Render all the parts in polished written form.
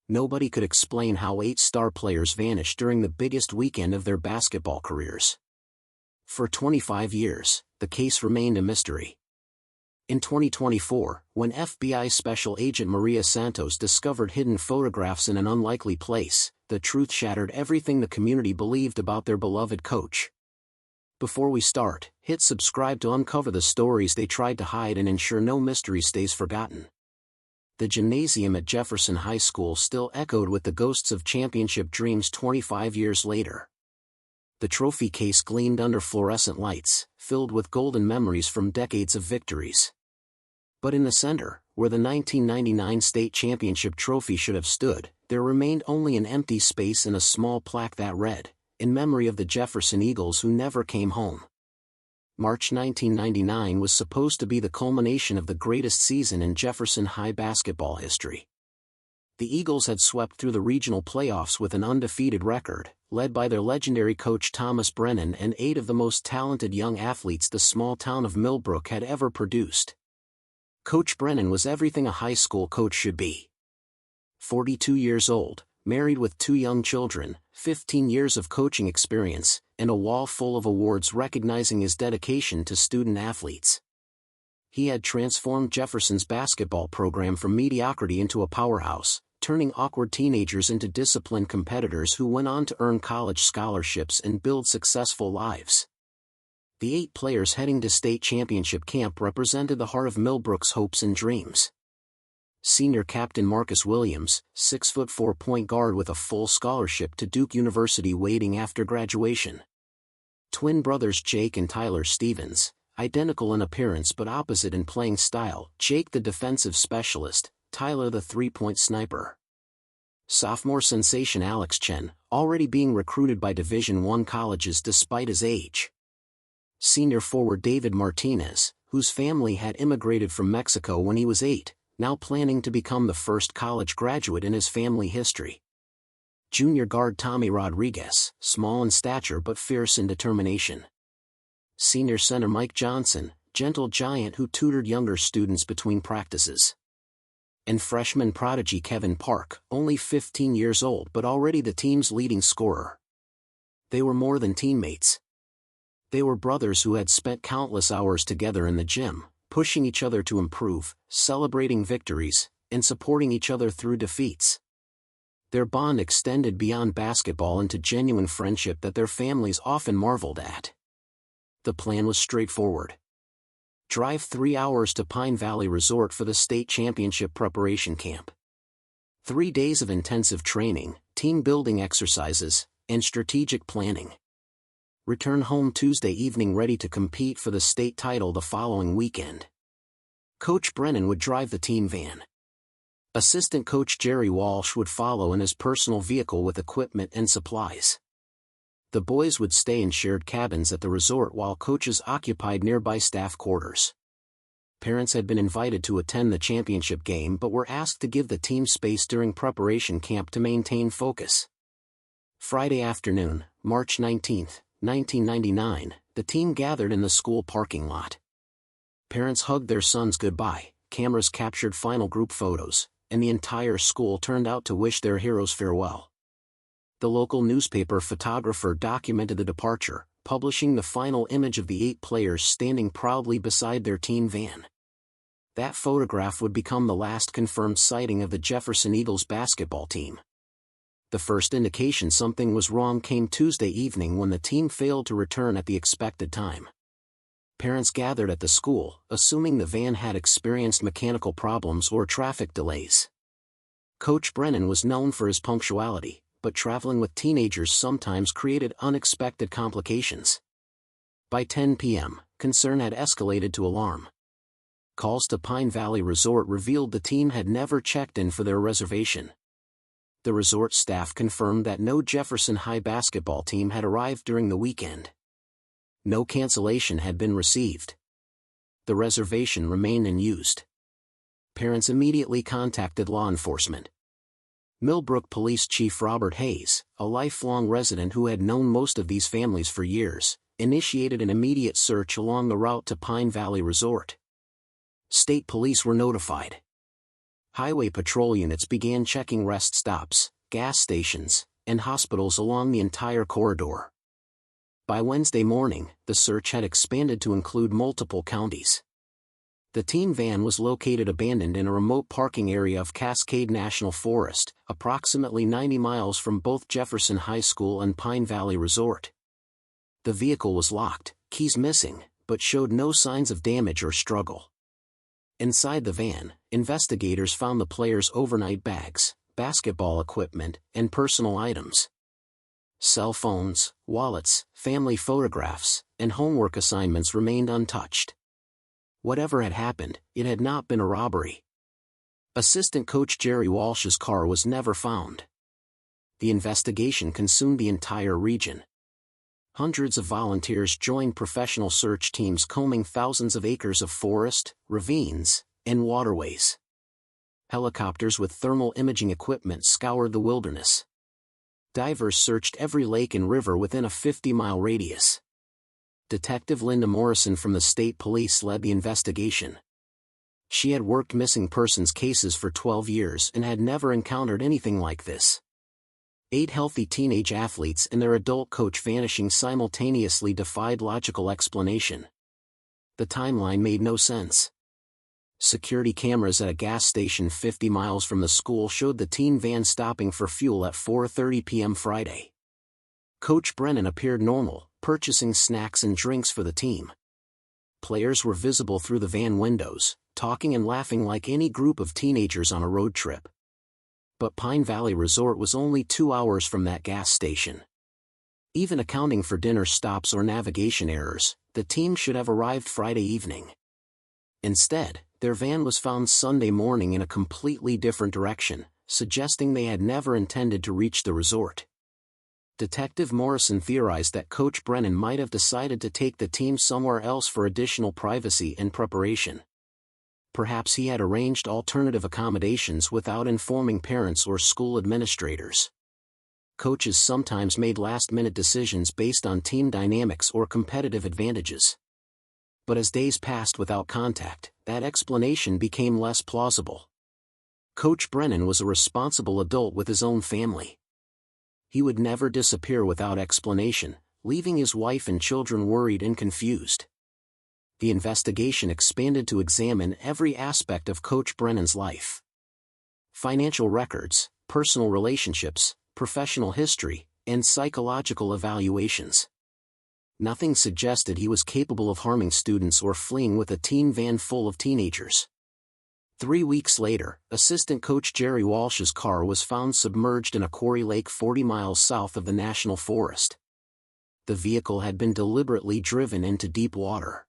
Nobody could explain how 8 star players vanished during the biggest weekend of their basketball careers. For 25 years, the case remained a mystery. In 2024, when FBI Special Agent Maria Santos discovered hidden photographs in an unlikely place, the truth shattered everything the community believed about their beloved coach. Before we start, hit subscribe to uncover the stories they tried to hide and ensure no mystery stays forgotten. The gymnasium at Jefferson High School still echoed with the ghosts of championship dreams 25 years later. The trophy case gleamed under fluorescent lights, filled with golden memories from decades of victories. But in the center, where the 1999 state championship trophy should have stood, there remained only an empty space and a small plaque that read, "In memory of the Jefferson Eagles who never came home." March 1999 was supposed to be the culmination of the greatest season in Jefferson High basketball history. The Eagles had swept through the regional playoffs with an undefeated record, led by their legendary coach Thomas Brennan and 8 of the most talented young athletes the small town of Millbrook had ever produced. Coach Brennan was everything a high school coach should be. 42 years old, married with 2 young children, 15 years of coaching experience, and a wall full of awards recognizing his dedication to student athletes. He had transformed Jefferson's basketball program from mediocrity into a powerhouse, turning awkward teenagers into disciplined competitors who went on to earn college scholarships and build successful lives. The 8 players heading to state championship camp represented the heart of Millbrook's hopes and dreams. Senior captain Marcus Williams, 6'4" point guard with a full scholarship to Duke University waiting after graduation. Twin brothers Jake and Tyler Stevens, identical in appearance but opposite in playing style, Jake the defensive specialist, Tyler the three-point sniper. Sophomore sensation Alex Chen, already being recruited by Division I colleges despite his age. Senior forward David Martinez, whose family had immigrated from Mexico when he was 8, now planning to become the first college graduate in his family history. Junior guard Tommy Rodriguez, small in stature but fierce in determination. Senior center Mike Johnson, gentle giant who tutored younger students between practices. And freshman prodigy Kevin Park, only 15 years old but already the team's leading scorer. They were more than teammates. They were brothers who had spent countless hours together in the gym, pushing each other to improve, celebrating victories, and supporting each other through defeats. Their bond extended beyond basketball into genuine friendship that their families often marveled at. The plan was straightforward. Drive 3 hours to Pine Valley Resort for the state championship preparation camp. 3 days of intensive training, team-building exercises, and strategic planning. Return home Tuesday evening ready to compete for the state title the following weekend. Coach Brennan would drive the team van. Assistant coach Jerry Walsh would follow in his personal vehicle with equipment and supplies. The boys would stay in shared cabins at the resort while coaches occupied nearby staff quarters. Parents had been invited to attend the championship game but were asked to give the team space during preparation camp to maintain focus. Friday afternoon, March 19, 1999, the team gathered in the school parking lot. Parents hugged their sons goodbye, cameras captured final group photos, and the entire school turned out to wish their heroes farewell. The local newspaper photographer documented the departure, publishing the final image of the 8 players standing proudly beside their team van. That photograph would become the last confirmed sighting of the Jefferson Eagles basketball team. The first indication something was wrong came Tuesday evening when the team failed to return at the expected time. Parents gathered at the school, assuming the van had experienced mechanical problems or traffic delays. Coach Brennan was known for his punctuality, but traveling with teenagers sometimes created unexpected complications. By 10 p.m., concern had escalated to alarm. Calls to Pine Valley Resort revealed the team had never checked in for their reservation. The resort staff confirmed that no Jefferson High basketball team had arrived during the weekend. No cancellation had been received. The reservation remained unused. Parents immediately contacted law enforcement. Millbrook Police Chief Robert Hayes, a lifelong resident who had known most of these families for years, initiated an immediate search along the route to Pine Valley Resort. State police were notified. Highway patrol units began checking rest stops, gas stations, and hospitals along the entire corridor. By Wednesday morning, the search had expanded to include multiple counties. The teen van was located abandoned in a remote parking area of Cascade National Forest, approximately 90 miles from both Jefferson High School and Pine Valley Resort. The vehicle was locked, keys missing, but showed no signs of damage or struggle. Inside the van, investigators found the players' overnight bags, basketball equipment, and personal items. Cell phones, wallets, family photographs, and homework assignments remained untouched. Whatever had happened, it had not been a robbery. Assistant coach Jerry Walsh's car was never found. The investigation consumed the entire region. Hundreds of volunteers joined professional search teams combing thousands of acres of forest, ravines, and waterways. Helicopters with thermal imaging equipment scoured the wilderness. Divers searched every lake and river within a 50-mile radius. Detective Linda Morrison from the state police led the investigation. She had worked missing persons cases for 12 years and had never encountered anything like this. 8 healthy teenage athletes and their adult coach vanishing simultaneously defied logical explanation. The timeline made no sense. Security cameras at a gas station 50 miles from the school showed the teen van stopping for fuel at 4:30 p.m. Friday. Coach Brennan appeared normal, purchasing snacks and drinks for the team. Players were visible through the van windows, talking and laughing like any group of teenagers on a road trip. But Pine Valley Resort was only 2 hours from that gas station. Even accounting for dinner stops or navigation errors, the team should have arrived Friday evening. Instead, their van was found Sunday morning in a completely different direction, suggesting they had never intended to reach the resort. Detective Morrison theorized that Coach Brennan might have decided to take the team somewhere else for additional privacy and preparation. Perhaps he had arranged alternative accommodations without informing parents or school administrators. Coaches sometimes made last-minute decisions based on team dynamics or competitive advantages. But as days passed without contact, that explanation became less plausible. Coach Brennan was a responsible adult with his own family. He would never disappear without explanation, leaving his wife and children worried and confused. The investigation expanded to examine every aspect of Coach Brennan's life. Financial records, personal relationships, professional history, and psychological evaluations. Nothing suggested he was capable of harming students or fleeing with a teen van full of teenagers. 3 weeks later, assistant coach Jerry Walsh's car was found submerged in a quarry lake 40 miles south of the National Forest. The vehicle had been deliberately driven into deep water.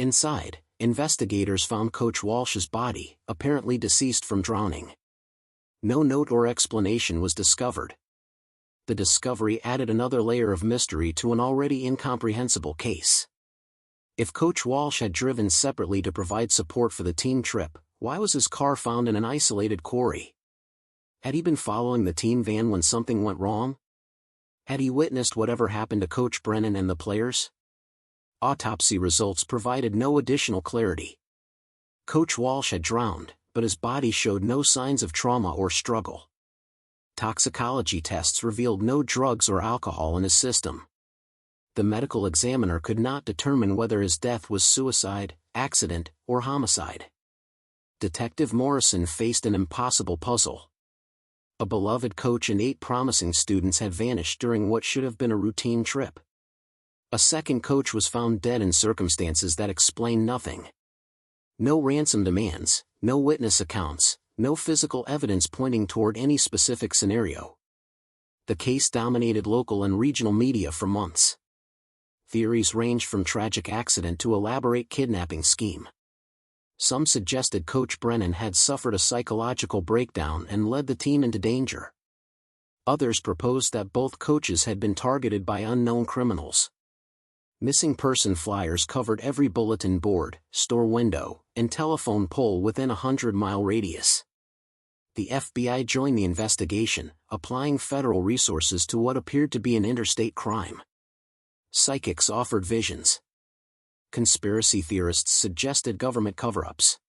Inside, investigators found Coach Walsh's body, apparently deceased from drowning. No note or explanation was discovered. The discovery added another layer of mystery to an already incomprehensible case. If Coach Walsh had driven separately to provide support for the team trip, why was his car found in an isolated quarry? Had he been following the team van when something went wrong? Had he witnessed whatever happened to Coach Brennan and the players? Autopsy results provided no additional clarity. Coach Walsh had drowned, but his body showed no signs of trauma or struggle. Toxicology tests revealed no drugs or alcohol in his system. The medical examiner could not determine whether his death was suicide, accident, or homicide. Detective Morrison faced an impossible puzzle. A beloved coach and 8 promising students had vanished during what should have been a routine trip. A second coach was found dead in circumstances that explain nothing. No ransom demands, no witness accounts, no physical evidence pointing toward any specific scenario. The case dominated local and regional media for months. Theories ranged from tragic accident to elaborate kidnapping scheme. Some suggested Coach Brennan had suffered a psychological breakdown and led the team into danger. Others proposed that both coaches had been targeted by unknown criminals. Missing person flyers covered every bulletin board, store window, and telephone pole within a 100-mile radius. The FBI joined the investigation, applying federal resources to what appeared to be an interstate crime. Psychics offered visions. Conspiracy theorists suggested government cover-ups.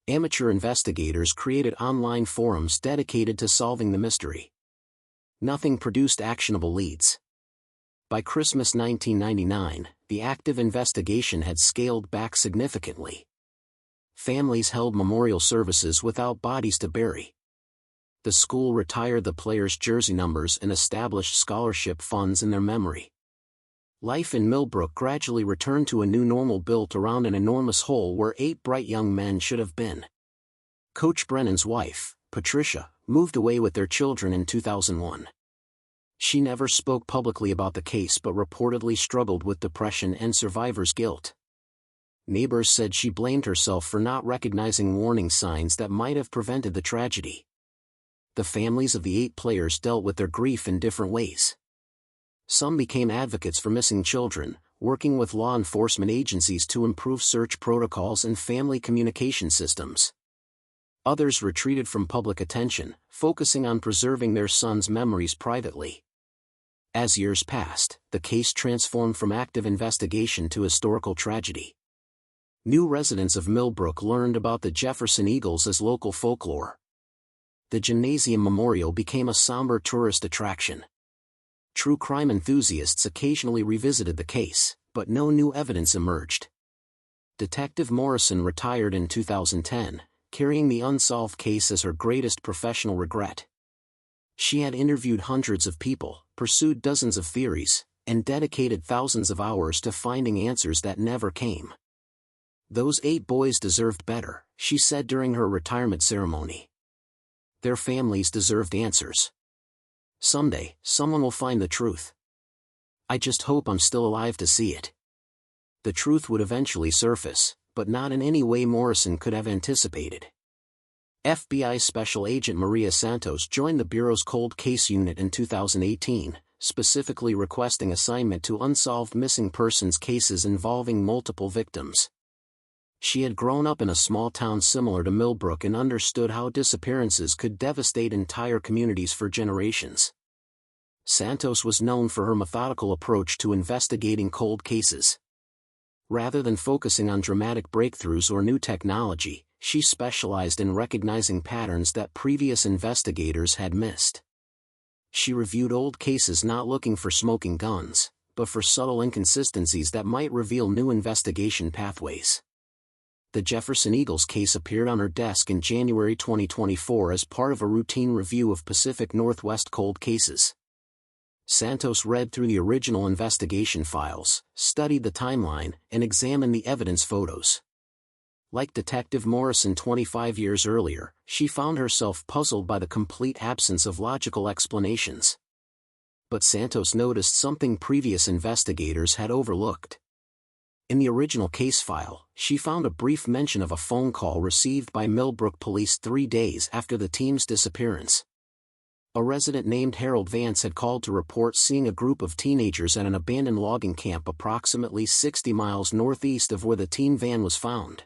Amateur investigators created online forums dedicated to solving the mystery. Nothing produced actionable leads. By Christmas 1999, the active investigation had scaled back significantly. Families held memorial services without bodies to bury. The school retired the players' jersey numbers and established scholarship funds in their memory. Life in Millbrook gradually returned to a new normal built around an enormous hole where 8 bright young men should have been. Coach Brennan's wife, Patricia, moved away with their children in 2001. She never spoke publicly about the case but reportedly struggled with depression and survivor's guilt. Neighbors said she blamed herself for not recognizing warning signs that might have prevented the tragedy. The families of the 8 players dealt with their grief in different ways. Some became advocates for missing children, working with law enforcement agencies to improve search protocols and family communication systems. Others retreated from public attention, focusing on preserving their sons' memories privately. As years passed, the case transformed from active investigation to historical tragedy. New residents of Millbrook learned about the Jefferson Eagles as local folklore. The Gymnasium Memorial became a somber tourist attraction. True crime enthusiasts occasionally revisited the case, but no new evidence emerged. Detective Morrison retired in 2010, carrying the unsolved case as her greatest professional regret. She had interviewed hundreds of people, pursued dozens of theories, and dedicated thousands of hours to finding answers that never came. "Those 8 boys deserved better," she said during her retirement ceremony. "Their families deserved answers. Someday, someone will find the truth. I just hope I'm still alive to see it." The truth would eventually surface, but not in any way Morrison could have anticipated. FBI Special Agent Maria Santos joined the Bureau's Cold Case Unit in 2018, specifically requesting assignment to unsolved missing persons cases involving multiple victims. She had grown up in a small town similar to Millbrook and understood how disappearances could devastate entire communities for generations. Santos was known for her methodical approach to investigating cold cases. Rather than focusing on dramatic breakthroughs or new technology, she specialized in recognizing patterns that previous investigators had missed. She reviewed old cases not looking for smoking guns, but for subtle inconsistencies that might reveal new investigation pathways. The Jefferson Eagles case appeared on her desk in January 2024 as part of a routine review of Pacific Northwest cold cases. Santos read through the original investigation files, studied the timeline, and examined the evidence photos. Like Detective Morrison 25 years earlier, she found herself puzzled by the complete absence of logical explanations. But Santos noticed something previous investigators had overlooked. In the original case file, she found a brief mention of a phone call received by Millbrook police 3 days after the team's disappearance. A resident named Harold Vance had called to report seeing a group of teenagers at an abandoned logging camp approximately 60 miles northeast of where the team van was found.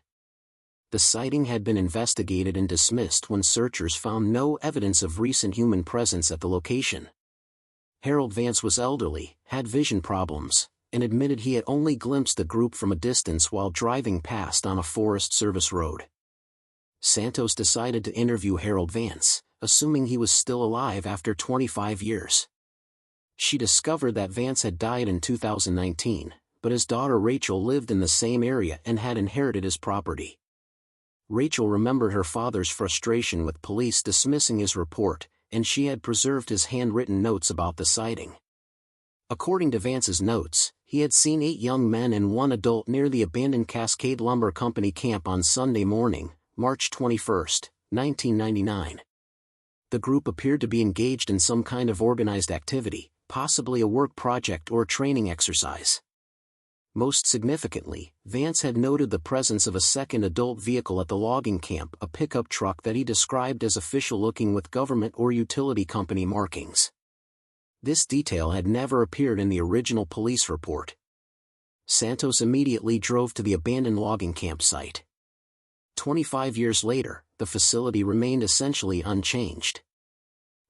The sighting had been investigated and dismissed when searchers found no evidence of recent human presence at the location. Harold Vance was elderly, had vision problems, and admitted he had only glimpsed the group from a distance while driving past on a Forest Service road. Santos decided to interview Harold Vance, assuming he was still alive after 25 years. She discovered that Vance had died in 2019, but his daughter Rachel lived in the same area and had inherited his property. Rachel remembered her father's frustration with police dismissing his report, and she had preserved his handwritten notes about the sighting. According to Vance's notes, he had seen 8 young men and 1 adult near the abandoned Cascade Lumber Company camp on Sunday morning, March 21, 1999. The group appeared to be engaged in some kind of organized activity, possibly a work project or training exercise. Most significantly, Vance had noted the presence of a second adult vehicle at the logging camp, a pickup truck that he described as official-looking with government or utility company markings. This detail had never appeared in the original police report. Santos immediately drove to the abandoned logging campsite. 25 years later, the facility remained essentially unchanged.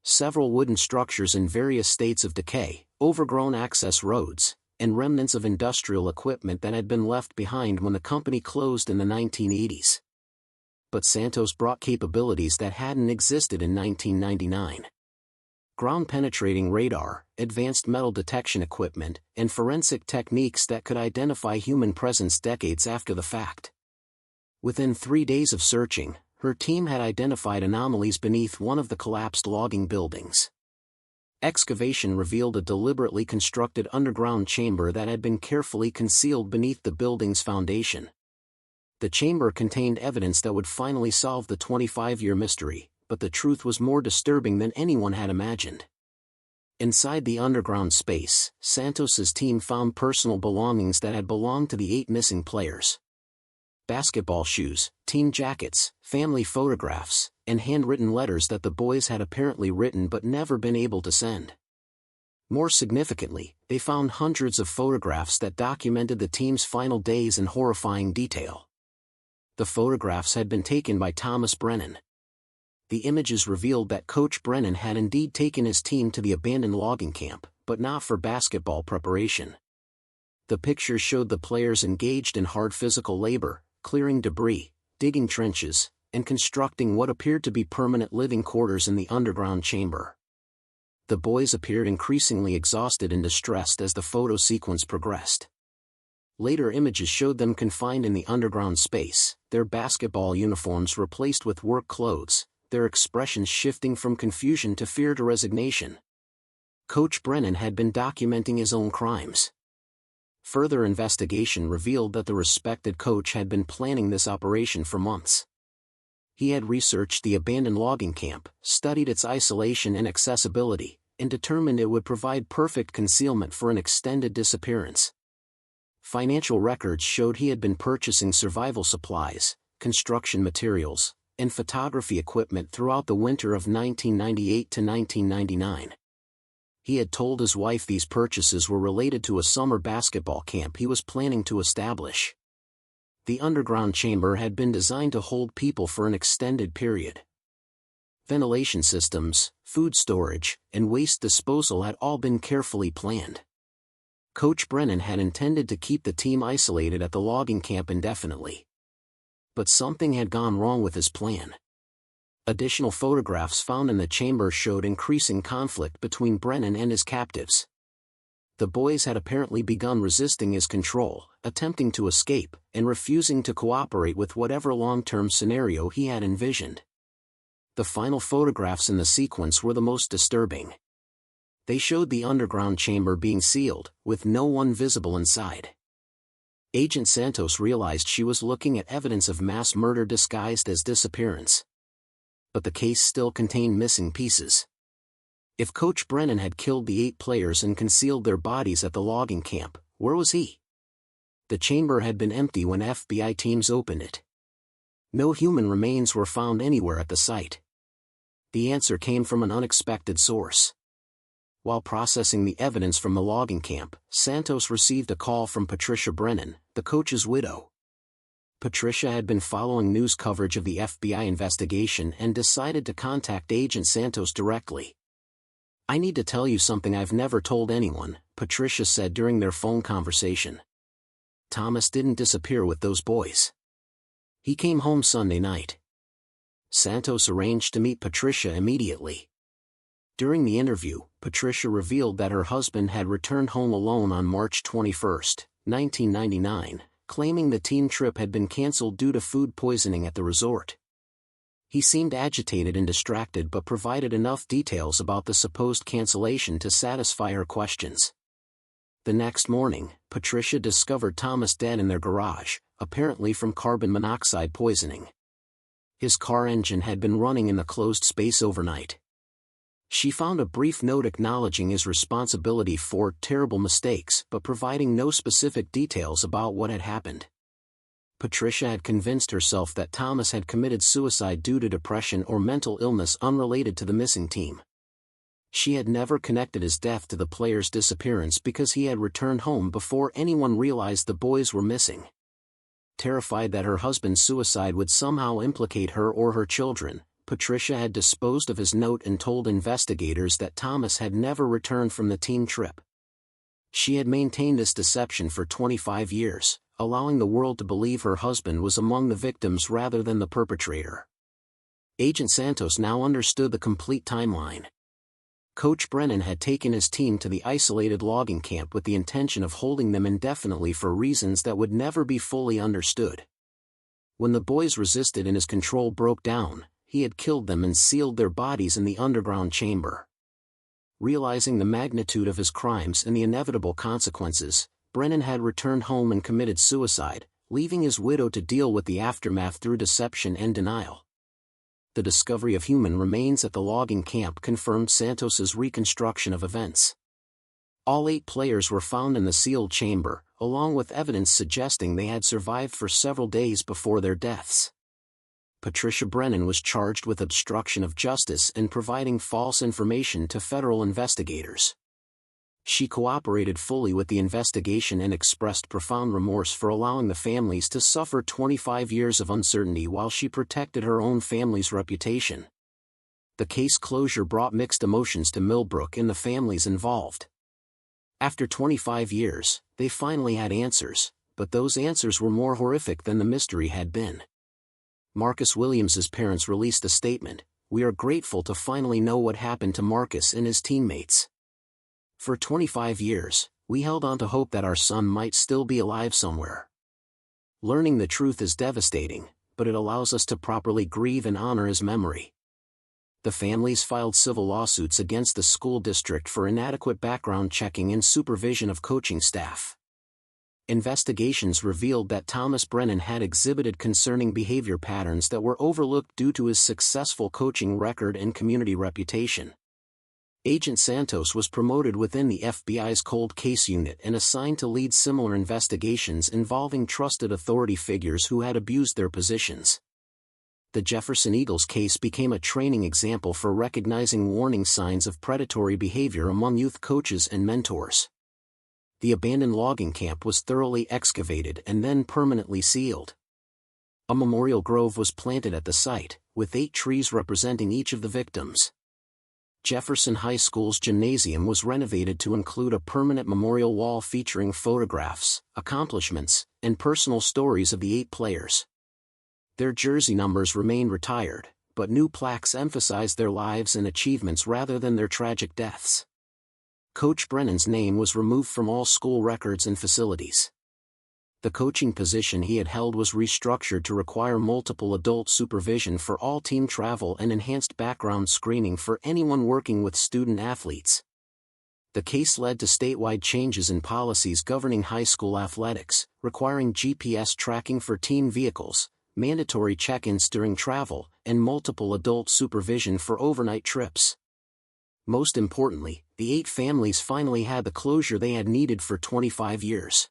Several wooden structures in various states of decay, overgrown access roads, and remnants of industrial equipment that had been left behind when the company closed in the 1980s. but Santos brought capabilities that hadn't existed in 1999. Ground-penetrating radar, advanced metal detection equipment, and forensic techniques that could identify human presence decades after the fact. Within 3 days of searching, her team had identified anomalies beneath one of the collapsed logging buildings. Excavation revealed a deliberately constructed underground chamber that had been carefully concealed beneath the building's foundation. The chamber contained evidence that would finally solve the 25-year mystery, but the truth was more disturbing than anyone had imagined. Inside the underground space, Santos's team found personal belongings that had belonged to the 8 missing players. Basketball shoes, team jackets, family photographs, and handwritten letters that the boys had apparently written but never been able to send. More significantly, they found hundreds of photographs that documented the team's final days in horrifying detail. The photographs had been taken by Thomas Brennan. The images revealed that Coach Brennan had indeed taken his team to the abandoned logging camp, but not for basketball preparation. The pictures showed the players engaged in hard physical labor, clearing debris, digging trenches, and constructing what appeared to be permanent living quarters in the underground chamber. The boys appeared increasingly exhausted and distressed as the photo sequence progressed. Later images showed them confined in the underground space, their basketball uniforms replaced with work clothes, their expressions shifting from confusion to fear to resignation. Coach Brennan had been documenting his own crimes. Further investigation revealed that the respected coach had been planning this operation for months. He had researched the abandoned logging camp, studied its isolation and accessibility, and determined it would provide perfect concealment for an extended disappearance. Financial records showed he had been purchasing survival supplies, construction materials, and photography equipment throughout the winter of 1998 to 1999. He had told his wife these purchases were related to a summer basketball camp he was planning to establish. The underground chamber had been designed to hold people for an extended period. Ventilation systems, food storage, and waste disposal had all been carefully planned. Coach Brennan had intended to keep the team isolated at the logging camp indefinitely. But something had gone wrong with his plan. Additional photographs found in the chamber showed increasing conflict between Brennan and his captives. The boys had apparently begun resisting his control, attempting to escape, and refusing to cooperate with whatever long-term scenario he had envisioned. The final photographs in the sequence were the most disturbing. They showed the underground chamber being sealed, with no one visible inside. Agent Santos realized she was looking at evidence of mass murder disguised as disappearance. But the case still contained missing pieces. If Coach Brennan had killed the 8 players and concealed their bodies at the logging camp, where was he? The chamber had been empty when FBI teams opened it. No human remains were found anywhere at the site. The answer came from an unexpected source. While processing the evidence from the logging camp, Santos received a call from Patricia Brennan, the coach's widow. Patricia had been following news coverage of the FBI investigation and decided to contact Agent Santos directly. "I need to tell you something I've never told anyone," Patricia said during their phone conversation. "Thomas didn't disappear with those boys. He came home Sunday night." Santos arranged to meet Patricia immediately. During the interview, Patricia revealed that her husband had returned home alone on March 21, 1999, claiming the team trip had been canceled due to food poisoning at the resort. He seemed agitated and distracted but provided enough details about the supposed cancellation to satisfy her questions. The next morning, Patricia discovered Thomas dead in their garage, apparently from carbon monoxide poisoning. His car engine had been running in the closed space overnight. She found a brief note acknowledging his responsibility for terrible mistakes but providing no specific details about what had happened. Patricia had convinced herself that Thomas had committed suicide due to depression or mental illness unrelated to the missing team. She had never connected his death to the player's disappearance because he had returned home before anyone realized the boys were missing. Terrified that her husband's suicide would somehow implicate her or her children, Patricia had disposed of his note and told investigators that Thomas had never returned from the team trip. She had maintained this deception for 25 years, allowing the world to believe her husband was among the victims rather than the perpetrator. Agent Santos now understood the complete timeline. Coach Brennan had taken his team to the isolated logging camp with the intention of holding them indefinitely for reasons that would never be fully understood. When the boys resisted and his control broke down, he had killed them and sealed their bodies in the underground chamber. Realizing the magnitude of his crimes and the inevitable consequences, Brennan had returned home and committed suicide, leaving his widow to deal with the aftermath through deception and denial. The discovery of human remains at the logging camp confirmed Santos's reconstruction of events. All 8 players were found in the sealed chamber, along with evidence suggesting they had survived for several days before their deaths. Patricia Brennan was charged with obstruction of justice and providing false information to federal investigators. She cooperated fully with the investigation and expressed profound remorse for allowing the families to suffer 25 years of uncertainty while she protected her own family's reputation. The case closure brought mixed emotions to Millbrook and the families involved. After 25 years, they finally had answers, but those answers were more horrific than the mystery had been. Marcus Williams's parents released a statement, "We are grateful to finally know what happened to Marcus and his teammates. For 25 years, we held on to hope that our son might still be alive somewhere. Learning the truth is devastating, but it allows us to properly grieve and honor his memory." The families filed civil lawsuits against the school district for inadequate background checking and supervision of coaching staff. Investigations revealed that Thomas Brennan had exhibited concerning behavior patterns that were overlooked due to his successful coaching record and community reputation. Agent Santos was promoted within the FBI's cold case unit and assigned to lead similar investigations involving trusted authority figures who had abused their positions. The Jefferson Eagles case became a training example for recognizing warning signs of predatory behavior among youth coaches and mentors. The abandoned logging camp was thoroughly excavated and then permanently sealed. A memorial grove was planted at the site, with 8 trees representing each of the victims. Jefferson High School's gymnasium was renovated to include a permanent memorial wall featuring photographs, accomplishments, and personal stories of the 8 players. Their jersey numbers remain retired, but new plaques emphasize their lives and achievements rather than their tragic deaths. Coach Brennan's name was removed from all school records and facilities. The coaching position he had held was restructured to require multiple adult supervision for all team travel and enhanced background screening for anyone working with student athletes. The case led to statewide changes in policies governing high school athletics, requiring GPS tracking for team vehicles, mandatory check-ins during travel, and multiple adult supervision for overnight trips. Most importantly, the 8 families finally had the closure they had needed for 25 years.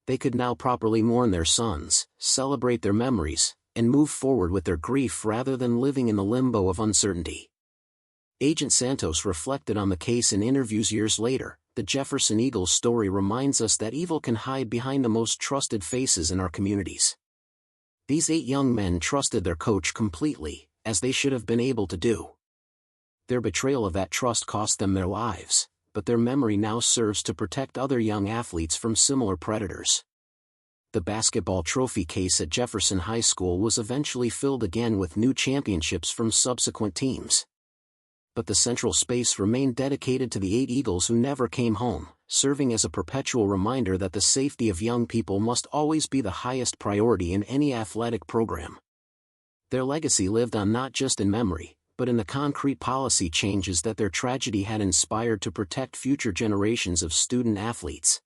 They could now properly mourn their sons, celebrate their memories, and move forward with their grief rather than living in the limbo of uncertainty. Agent Santos reflected on the case in interviews years later. The Jefferson Eagles story reminds us that evil can hide behind the most trusted faces in our communities. These 8 young men trusted their coach completely, as they should have been able to do. Their betrayal of that trust cost them their lives, but their memory now serves to protect other young athletes from similar predators. The basketball trophy case at Jefferson High School was eventually filled again with new championships from subsequent teams. But the central space remained dedicated to the 8 Eagles who never came home, serving as a perpetual reminder that the safety of young people must always be the highest priority in any athletic program. Their legacy lived on not just in memory, but in the concrete policy changes that their tragedy had inspired to protect future generations of student athletes.